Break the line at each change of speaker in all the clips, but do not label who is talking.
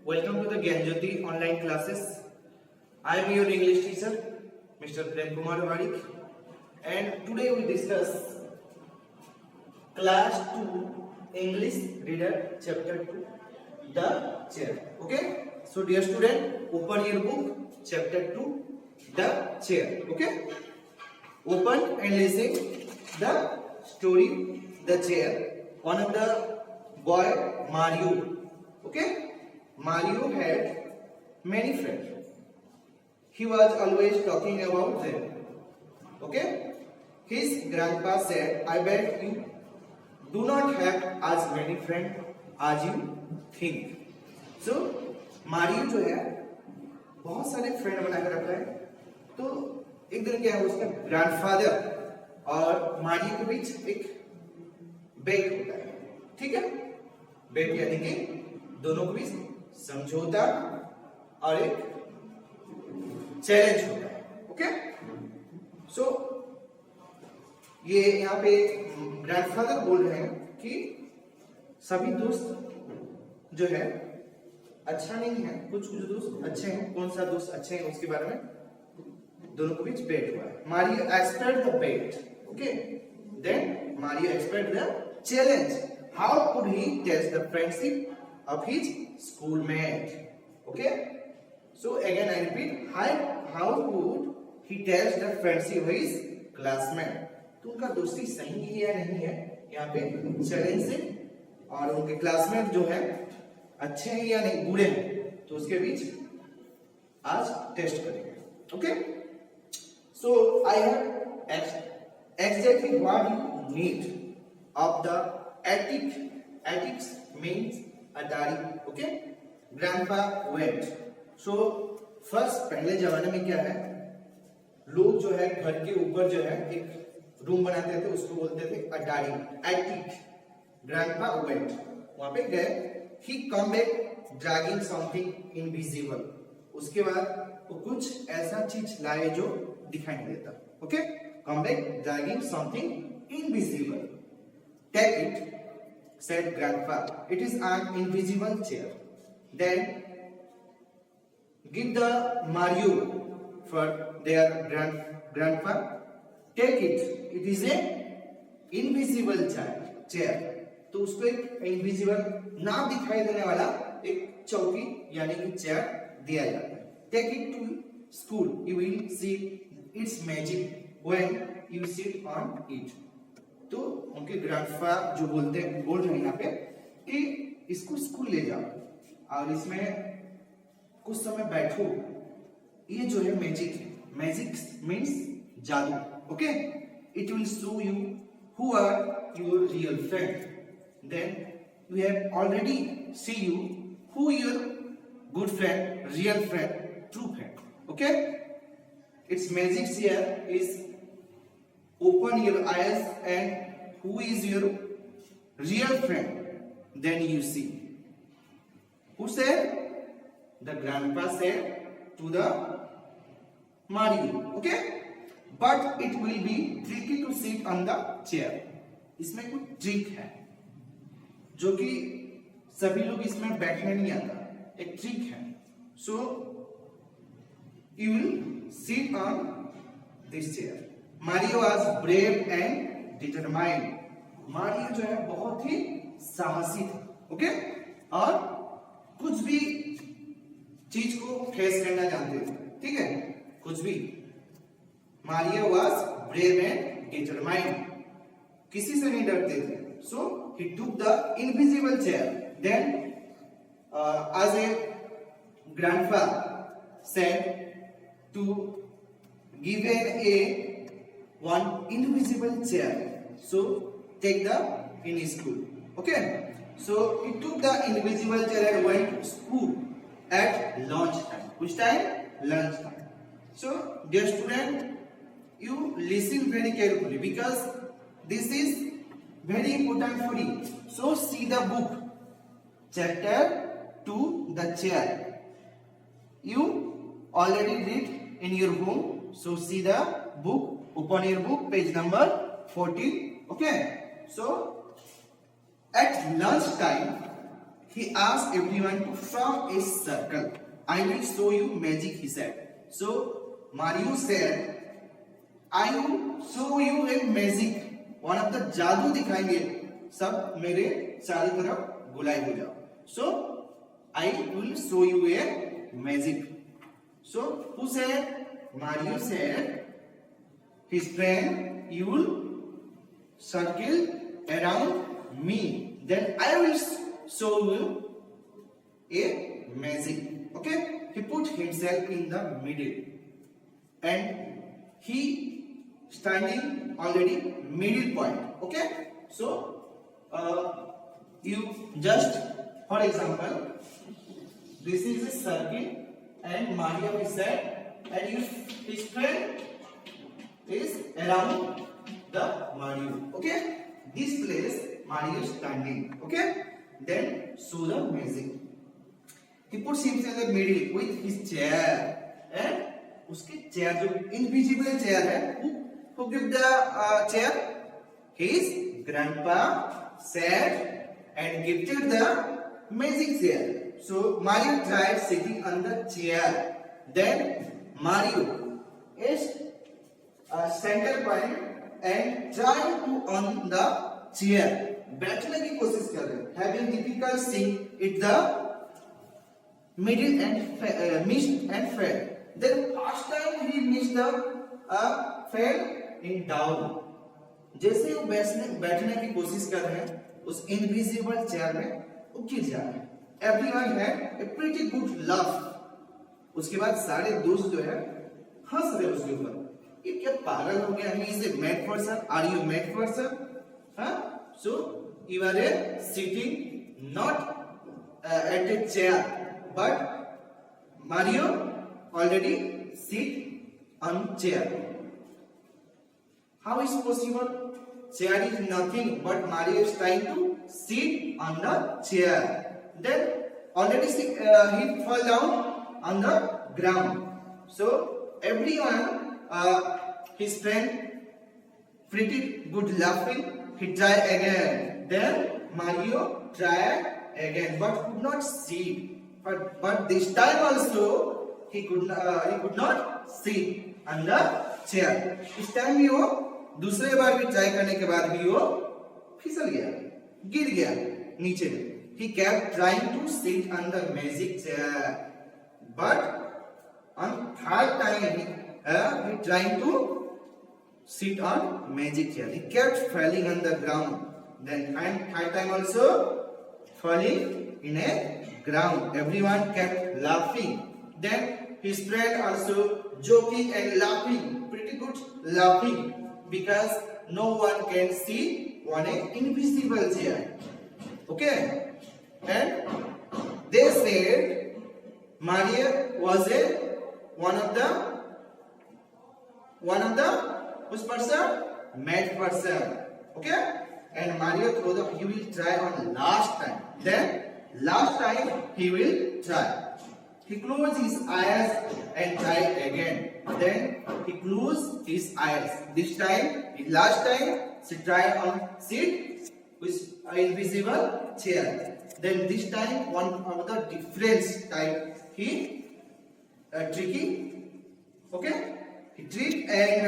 Welcome to the Gyanjyoti online classes. I am your English teacher, Mr. Prem Kumar Varik, and today we discuss Class 2 English Reader Chapter 2, The Chair. Okay? So dear student, open your book, Chapter 2, The Chair. Okay? Open and listen the story, The Chair. One of the boy, Mario. Okay? Mario had many friends. He was always talking about them. Okay? His grandpa said, I bet you do not have as many friends as you think. So, Mario जो है बहुत सारे friend बनाकर रखा है. तो एक दिन क्या है, उसका ग्रैंडफादर और मारियो के बीच एक बेट होता है. ठीक है? बेट यानी कि दोनों के बीच समझौता और एक चैलेंज होता है. ओके? सो ये यहाँ पे ग्रैंडफादर बोल रहे हैं कि सभी दोस्त जो है अच्छा नहीं है, कुछ कुछ दोस्त अच्छे हैं. कौन सा दोस्त अच्छे हैं उसके बारे में दोनों के बीच बेट हुआ है. Mario expect the bet. Okay? Then Mario expect the challenge. How could he test the friendship of his schoolmate. Okay? So again I repeat, how could he test the friendship of his classmate? तो उनका दोस्ती सही है या नहीं है, यहाँ पे चैलेंज से और उनके क्लासमेट जो है अच्छे हैं या नहीं, बुरे हैं, तो उसके बीच आज टेस्ट करेंगे. Okay? So I have exactly what you need of the ethics means Atari. Okay? Grandpa went. So first पहले जमाने में क्या है, लोग जो है घर के ऊपर जो है एक रूम बनाते थे, उसको बोलते थे अटारी, एटिक. Grandpa went. वहां पे गए. He come back dragging something invisible. उसके बाद वो कुछ ऐसा चीज लाए जो दिखाई नहीं देता. Okay? Come back dragging something invisible. Take it, said grandpa. It is an invisible chair. Then give the Mario for their grandpa. Take it. It is a invisible chair. तो उसको एक invisible ना दिखाई देने वाला एक चौकी यानी कि चेयर दिया जाता है. Take it to school. You will see its magic when you sit on it. तो उनके ग्रैंडफा जो बोल रहे हैं यहाँ पे कि इसको स्कूल ले जाओ और इसमें कुछ समय बैठो. ये जो है मैजिक है. मैजिक मीन्स जादू. Okay? It will show you who are your real friend. Then you have already see you who your good friend, real friend, true friend. Okay? It's magic here is open your eyes and who is your real friend, then you see. Who said? The grandpa said to the Mario. Okay? But it will be tricky to sit on the chair. इसमें कुछ trick है जो कि सभी लोग इसमें बैठने नहीं आता. एक ट्रिक है. So you will sit on this chair. Mario was brave and determined. Mario जो है बहुत ही साहसी था. ओके? और कुछ भी चीज को फेस करना जानते थे. ठीक है? कुछ भी. Mario was brave and determined. किसी से नहीं डरते थे. So he took the invisible chair. Then as a grandpa said to give a one invisible chair, so take the in school. Okay? So he took the invisible chair and went to school at lunch time. Which time? Lunch time. So dear student, you listen very carefully because this is very important for you. So see the book, chapter 2, The Chair. You already read in your home. So see the book. Open your book, page number 14. Okay? So at lunch time he asked everyone to form a circle. I will show you magic, he said. So Mario said, I will show you a magic. One of the जादू दिखाएंगे, सब मेरे चारों तरफ गुलाय हो जाओ. So I will show you a magic. So who said? Mario said, his friend, you will circle around me. Then I will show you a magic. Okay? He put himself in the middle, and he standing already middle point. Okay? So you just, for example, this is a circle, and Mario is said, and his friend is around the Mario. Okay? This place Mario is standing. Okay? Then show the magic. He puts himself in the middle with his chair, and उसके chair जो invisible chair है, who give the chair? His grandpa sat and gifted the magic chair. So Mario tried sitting on the chair. Then Mario is center point and trying to on the chair. बैठने की कोशिश कर रहे हैं. Having difficult seeing it the middle and missed and fell. Then first time he missed the fell in down. जैसे वो बैठने की कोशिश कर रहे हैं, उस इनविजिबल चेयर में वो गिर जा रहे हैं. Everyone had a pretty good laugh. उसके बाद सारे दोस्त जो है हंस रहे उसके ऊपर. ये क्या पागल हो गया? He is a mad person. Are you mad person? हाँ? So you are sitting not at a chair, but Mario already sit on chair. How is possible? Chair is nothing, but Mario is trying to sit on the chair. Then already he fall down on the ground. So everyone, his friend, pretty good laughing. He tried again. Then Mario tried again, but could not sit. But this time also he could not sit on the chair. इस time भी वो दूसरे बार भी try करने के बाद भी वो फिसल गया, गिर गया नीचे में. He kept trying to sit on the magic chair, but on third time he trying to sit on magic chair. He kept falling on the ground. Then third time also falling in a ground. Everyone kept laughing. Then his friend also joking and laughing, pretty good laughing, because no one can see on an invisible chair. Okay? And they said Mario was one of the which person? Mad person. Okay? And Mario thought that he will try on last time. Then last time he will try. He closed his eyes and tried again. Then he closed his eyes. This time, last time, he tried on sit with an invisible chair. Then this time, one of the different type he tricky. Okay, he tricked, and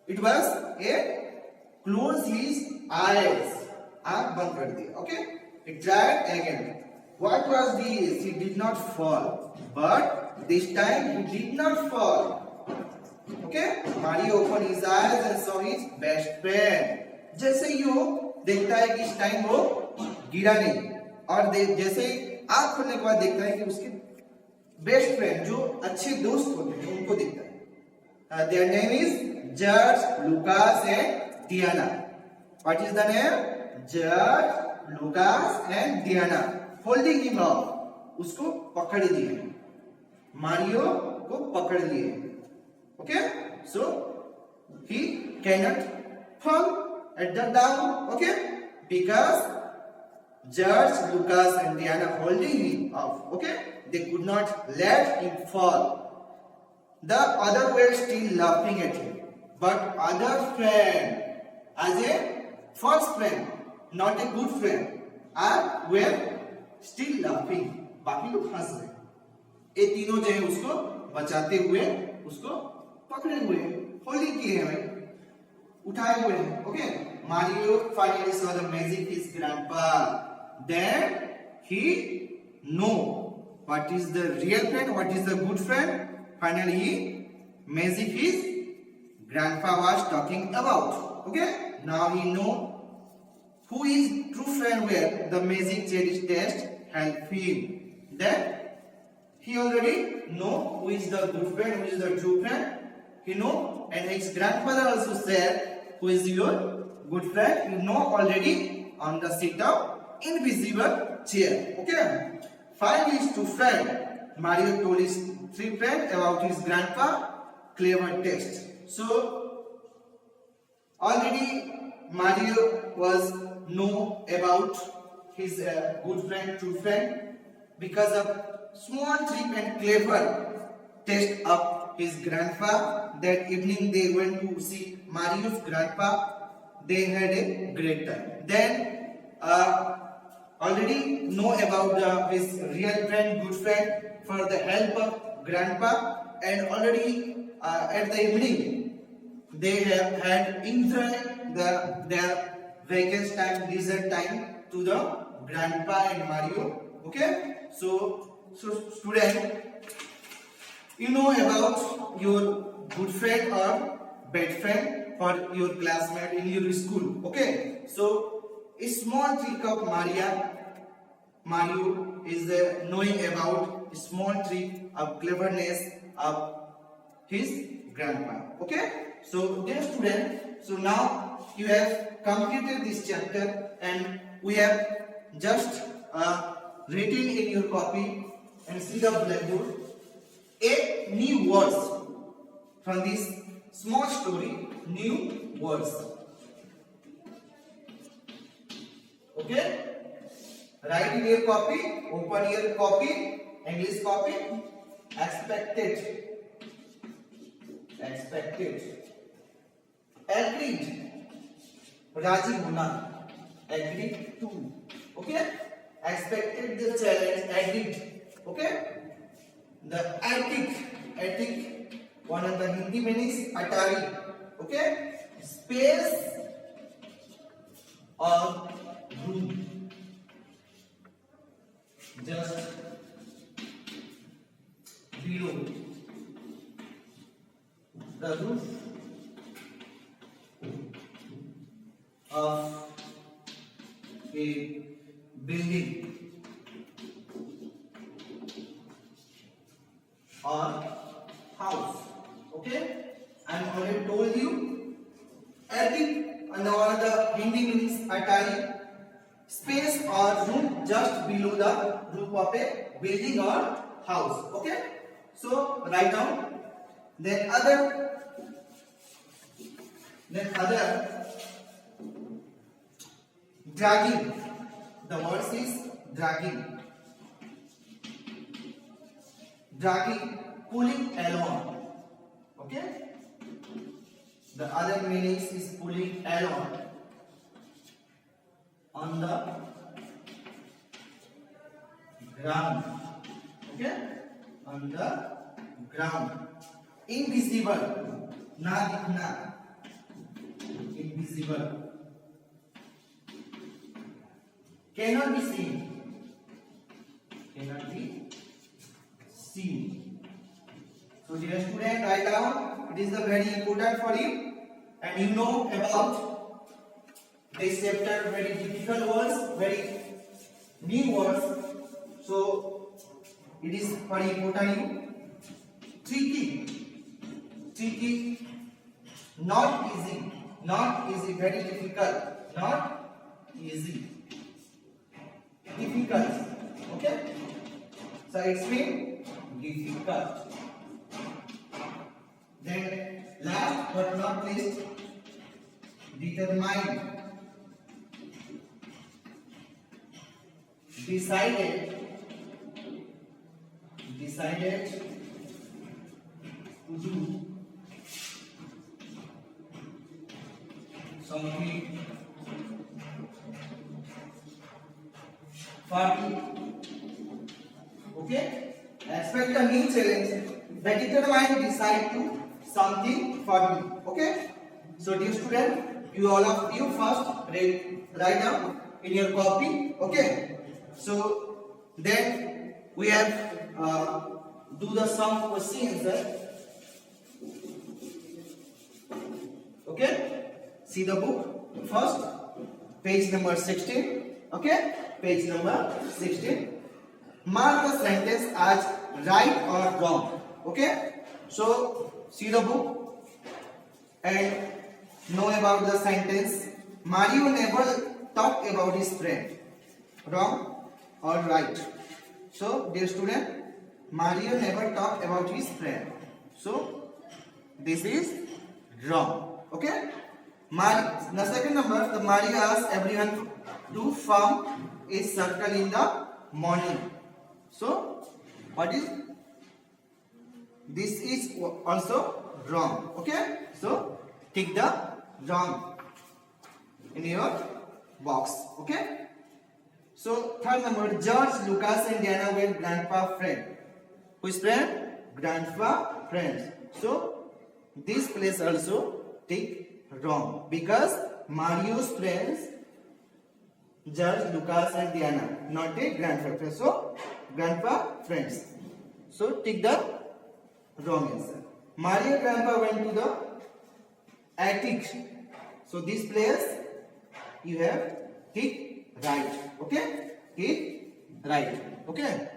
it was a close his eyes. आँख बंद कर दिया. Okay, he tried again. What was this? He did not fall, but this time he did not fall. Okay, Mario opened his eyes and saw his best friend. जैसे ही वो देखता है कि इस टाइम वो गिरा नहीं, और जैसे आँख खोलने के बाद देखता है कि उसके बेस्ट फ्रेंड जो अच्छे दोस्त होते हैं उनको दिखता है. Their name is George, Lucas and Diana. What is the name? George, Lucas and Diana. Holding him off. उसको पकड़ लिए. मारियो को पकड़ लिए. Okay? So he cannot fall at the down. Okay? Because George, Lucas and Diana holding him off. Okay? They could not let him fall. The other were still laughing at him. But other friend, as a false friend, not a good friend, were still laughing, बाकी लोग हंस रहे। ये तीनों जो है उसको बचाते हुए उसको पकड़े हुए, होल्डिंग किए हैं, उठाए हुए हैं। Okay, Mario finally saw the magic his grandpa. Then he know what is the real friend, what is the good friend. Finally, he magic his grandpa was talking about. Okay, now he know who is true friend where the magic cherry test help him. Then he already know who is the good friend, who is the true friend. He know, and his grandfather also said who is your good friend. You know already on the seat of invisible chair. Okay, find his two friend. Mario told his three friends about his grandpa clever test. So already Mario was know about his good friend, true friend, because of small trick and clever test of his grandpa. That evening they went to see Mario's grandpa. They had a great time. Then already know about his real friend, good friend, for the help of grandpa, and already at the evening they have had enjoyed their vacation time, leisure time to the grandpa and Mario. Okay, so student, you know about your good friend or bad friend or your classmate in your school. Okay, so a small trick of Mario is knowing about a small trick of cleverness of his grandpa. Okay, so dear student, so now you have completed this chapter and we have just written in your copy and see the blackboard a new words from this small story. New words. Okay, write in your copy, open your copy, English copy. Expected, agreed, राजी होना, agreed to. Okay, expected the challenge, agreed. Okay, the attic, one of the Hindi meanings Atari. Okay, space or room, just below the roof of a building or house. Okay, I already told you attic and one of the Hindi meanings Atari, space or room just below the roof of a building or house. Okay, so write down. Then other dragging, the word is dragging, pulling along. Okay, the other meanings is pulling along on the ground. Okay, on the ground. Invisible, ना दिखना, invisible. Cannot be seen, So dear student, write down. It is the very important for you, and you know about this chapter. Very difficult words, very new words. So it is very important. Tricky, not easy, very difficult, not easy, difficult. Okay, so it's mean difficult. Then last but not least, determined, decided to do something, 40 Okay, expect a new challenge. Better mind decide to something for me. Okay, so dear student, you all of you first write down in your copy. Okay, so then we have do the sum question answer. Okay, see the book first, page number 16. Okay, page number 16. Mark the sentence as right or wrong. Okay, so see the book and know about the sentence. Mario never talked about his friend. Wrong or right? So dear student, Mario never talked about his friend. So this is wrong. Okay. The second number, the Mario asks everyone to form a circle in the morning. So what is this? Is also wrong. Okay. So tick the wrong in your box. Okay. So third number, George, Lucas and Diana were grandpa friend. Who is friend? Grandpa friends. So this place also tick wrong because Mario's friends George, Lucas and Diana, not a grandpa friend. So grandpa friends. So tick the wrong answer. Mario grandpa went to the attic. So this place you have tick right. Okay, tick right. Okay.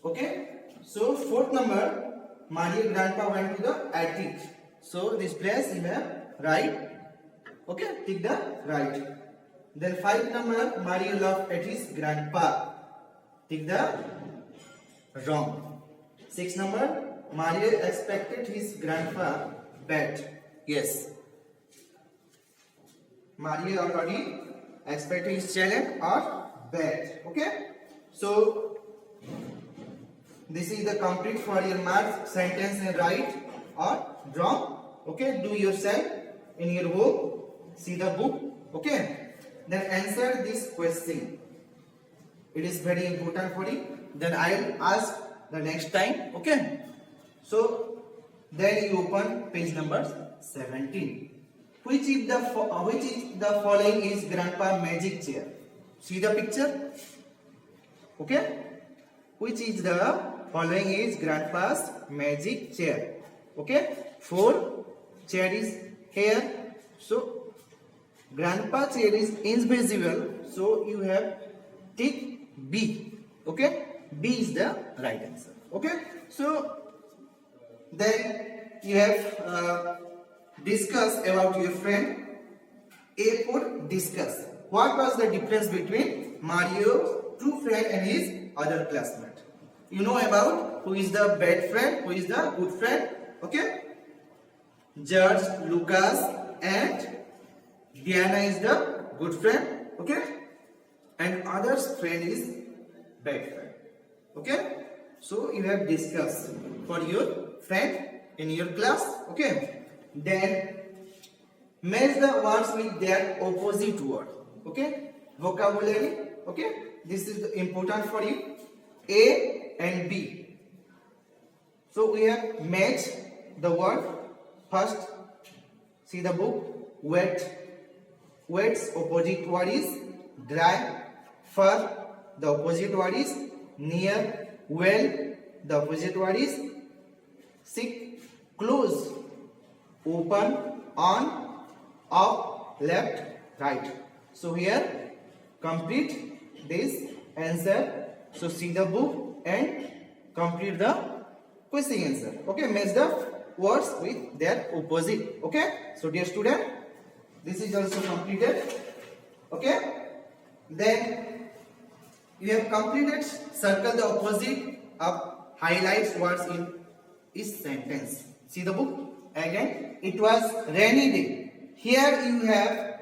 Okay. So fourth number, Mario grandpa went to the attic. So this place you have right. Okay, tick the right. Then five number, Mario laughed at his grandpa. Tick the wrong. Six number, Mario expected his grandpa bet. Yes. Mario already expected his challenge or bet. Okay. So this is the complete for your math sentence and right or wrong. Okay. Do yourself in your book. See the book. Okay. Then answer this question. It is very important for you. Then I will ask the next time. Okay. So then you open page number 17. Which is the following is grandpa magic chair? See the picture. Okay. Which is the following is grandpa's magic chair? Okay. 4 chair is here. So grandpa chair is invisible, so you have tick B. Okay, B is the right answer. Okay, so then you have discuss about your friend. A for discuss. What was the difference between Mario's true friend and his other classmate? You know about who is the bad friend, who is the good friend. Okay, George, Lucas, and Diana is the good friend, okay, and other's friend is bad friend, okay. So you have discussed for your friend in your class, okay. Then match the words with their opposite word, okay. Vocabulary, okay. This is important for you. A and B. So we have match the word first. See the book. Wet. Wet's opposite word is dry. Far, the opposite word is near. Well, the opposite word is sick. Close, open, on, off, left, right. So here complete this answer. So see the book and complete the question answer. Okay, match the words with their opposite. Okay, so dear student, this is also completed. Okay, then you have completed. Circle the opposite of highlights words in each sentence. See the book again. It was rainy day. Here you have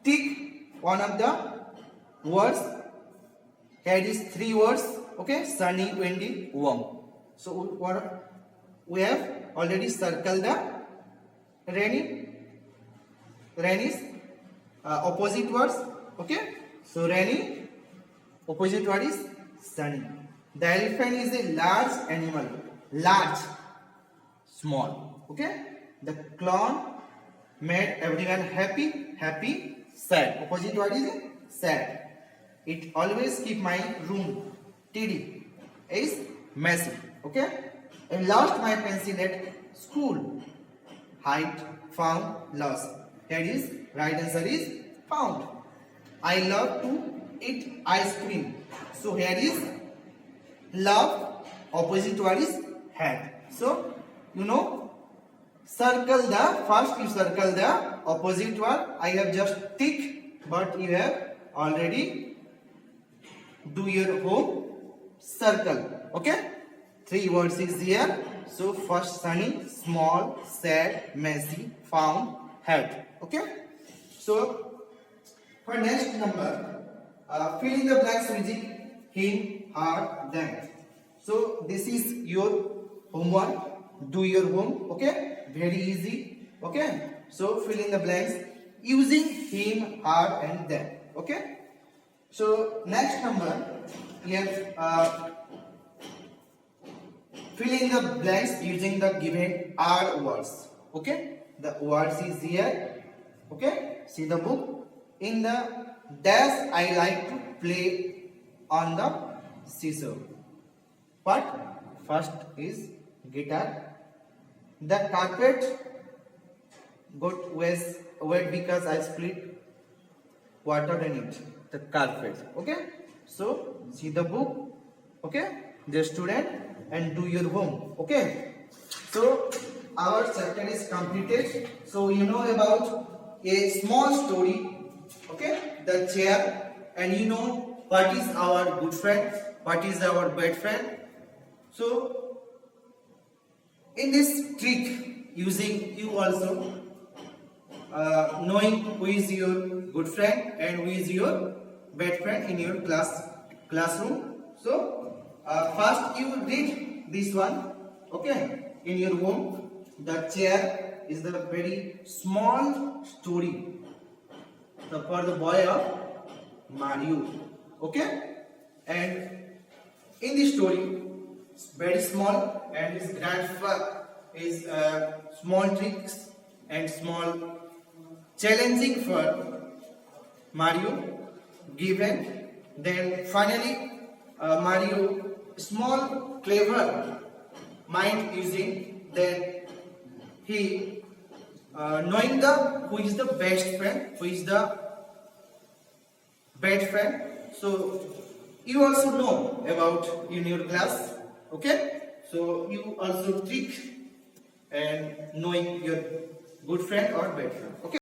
tick one of the words. Here is 3 words. Okay, sunny, windy, warm. So what we have already circled the rainy. Rain is opposite words. Okay, so rainy opposite word is Sunny. The elephant is a large animal. Large, small. Okay. The clown made everyone happy. Happy, sad. Opposite word is sad. It always keep my room tidy. Is messy. Okay. I lost my pencil at school. Hide, found, lost. That is right answer is found. I love to eat ice cream. So here is love. Opposite word is had. So you know, circle the first. You circle the opposite word. I have just tick, but you have already do your home. Circle. Okay. 3 words is here. So first sunny, small, sad, messy, found, had. Okay. So for next number, fill in the blanks using him, her, them. So this is your homework. Do your home. Okay. Very easy. Okay. So fill in the blanks using him, her, and them. Okay. So next number, here fill in the blanks using the given are words. Okay. The words is here. Okay. See the book. In the dash, I like to play on the seesaw. What? First is guitar. The carpet got wet because I split water in it. The carpet. Okay. So see the book. Okay. The student and do your home. Okay. So our chapter is completed. So you know about a small story. Okay. The chair, and you know what is our good friend, what is our bad friend. So in this trick, using you also knowing who is your good friend and who is your bad friend in your classroom. So first you read this one. Okay. In your home, the chair is the very small story for the boy of Mario. Okay. And in this story, it's very small, and his grandfather is small tricks and small challenging for Mario given. Then finally Mario small clever mind using, then he knowing who is the best friend, who is the bad friend. So you also know about in your class. Okay. So you also trick and knowing your good friend or bad friend. Okay.